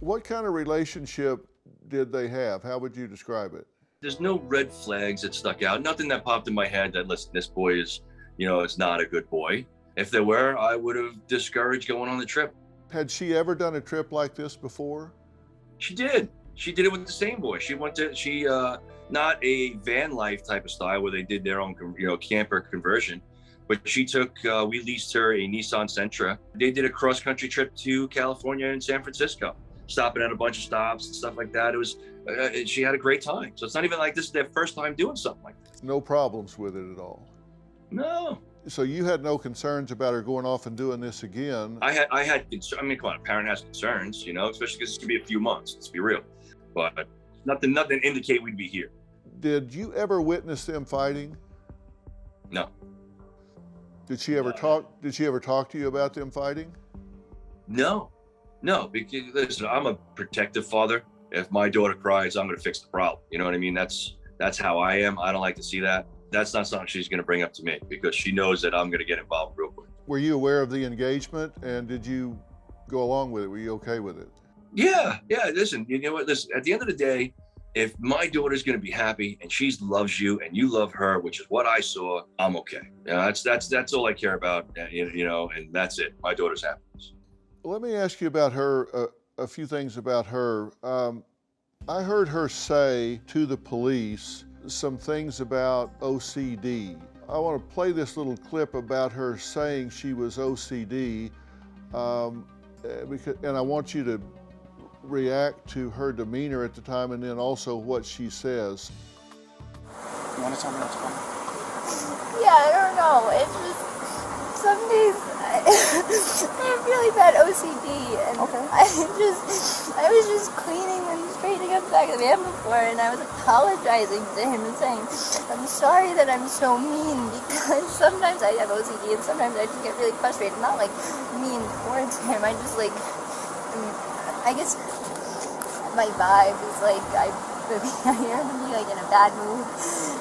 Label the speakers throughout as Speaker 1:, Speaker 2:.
Speaker 1: What kind of relationship did they have? How would you describe it?
Speaker 2: There's no red flags that stuck out. Nothing that popped in my head that, listen, this boy is, is not a good boy. If there were, I would have discouraged going on the trip.
Speaker 1: Had she ever done a trip like this before?
Speaker 2: She did. She did it with the same boy. Not a van life type of style where they did their own, camper conversion, but we leased her a Nissan Sentra. They did a cross country trip to California and San Francisco, stopping at a bunch of stops and stuff like that. It was, she had a great time. So it's not even like this is their first time doing something like this.
Speaker 1: No problems with it at all?
Speaker 2: No.
Speaker 1: So you had no concerns about her going off and doing this again?
Speaker 2: I had concerns. I mean, come on, a parent has concerns, especially because it's gonna be a few months, let's be real. But nothing to indicate we'd be here.
Speaker 1: Did you ever witness them fighting?
Speaker 2: No.
Speaker 1: Did she ever talk to you about them fighting?
Speaker 2: No, because listen, I'm a protective father. If my daughter cries, I'm gonna fix the problem. You know what I mean? That's how I am. I don't like to see that. That's not something she's gonna bring up to me because she knows that I'm gonna get involved real quick.
Speaker 1: Were you aware of the engagement and did you go along with it? Were you okay with it?
Speaker 2: Yeah. Listen, you know what? Listen, at the end of the day, if my daughter's gonna be happy and she loves you and you love her, which is what I saw, I'm okay. That's all I care about. And that's it. My daughter's happiness.
Speaker 1: Let me ask you about her. A few things about her. I heard her say to the police some things about OCD. I want to play this little clip about her saying she was OCD, and I want you to react to her demeanor at the time and then also what she says.
Speaker 3: You want to tell me what's going on?
Speaker 4: Yeah, I don't know. It's just some days I have really bad OCD, and
Speaker 3: okay.
Speaker 4: I was just cleaning and straightening up the back of the van before, and I was apologizing to him and saying, I'm sorry that I'm so mean, because sometimes I have OCD and sometimes I just get really frustrated. Not like mean towards him, I just I guess my vibe is like I hear him be like in a bad mood,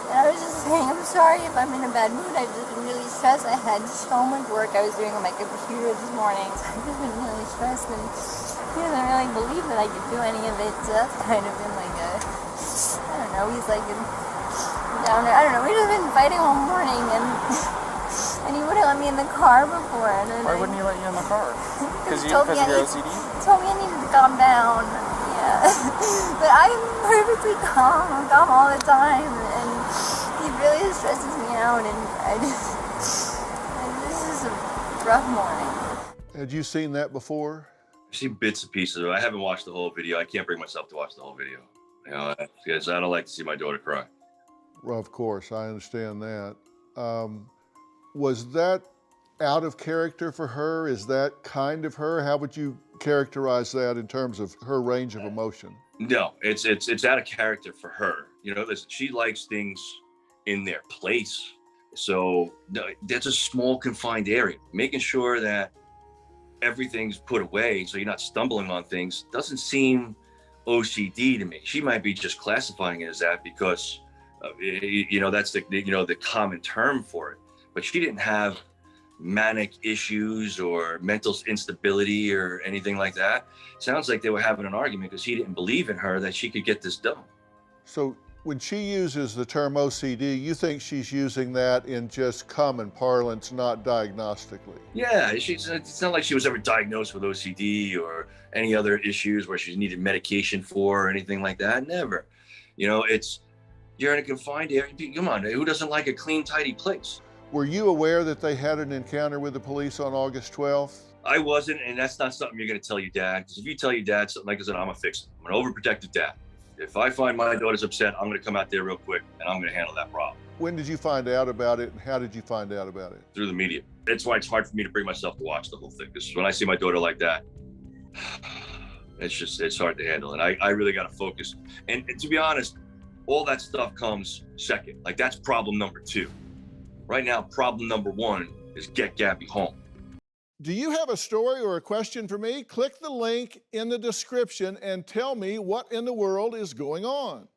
Speaker 4: and I was just saying, I'm sorry if I'm in a bad mood. I've just been really stressed. I had so much work I was doing on my computer this morning, so I've just been really stressed, and he doesn't really believe that I could do any of it. So that's kind of been like I don't know. He's like down there. I don't know. We've just been fighting all morning, and he wouldn't let me in the car before. And then
Speaker 3: Why wouldn't he let you in the car? Because of your OCD?
Speaker 4: He told me I needed to calm down. Yeah, but I'm perfectly calm. I'm calm all the time, and he really stresses me out. And this is a rough morning.
Speaker 1: Had you seen that before?
Speaker 2: I've seen bits and pieces of it. I haven't watched the whole video. I can't bring myself to watch the whole video. Because I don't like to see my daughter cry.
Speaker 1: Well, of course, I understand that. Was that out of character for her? Is that kind of her? How would you characterize that in terms of her range of emotion?
Speaker 2: No, it's out of character for her. Listen, she likes things in their place. So that's a small confined area. Making sure that everything's put away so you're not stumbling on things doesn't seem OCD to me. She might be just classifying it as that because that's the common term for it. But she didn't have manic issues or mental instability or anything like that. Sounds like they were having an argument because he didn't believe in her that she could get this done. So
Speaker 1: when she uses the term OCD, you think she's using that in just common parlance, not diagnostically?
Speaker 2: Yeah, it's not like she was ever diagnosed with OCD or any other issues where she needed medication for or anything like that. Never. You're in a confined area. Come on, who doesn't like a clean, tidy place?
Speaker 1: Were you aware that they had an encounter with the police on August 12th?
Speaker 2: I wasn't, and that's not something you're going to tell your dad. Because if you tell your dad something like this, I'm going to fix it. I'm an overprotective dad. If I find my daughter's upset, I'm going to come out there real quick, and I'm going to handle that problem.
Speaker 1: When did you find out about it, and how did you find out about it?
Speaker 2: Through the media. That's why it's hard for me to bring myself to watch the whole thing. Because when I see my daughter like that, it's hard to handle. And I really got to focus. And to be honest, all that stuff comes second. Like, that's problem number 2. Right now, problem number 1 is get Gabby home.
Speaker 1: Do you have a story or a question for me? Click the link in the description and tell me what in the world is going on.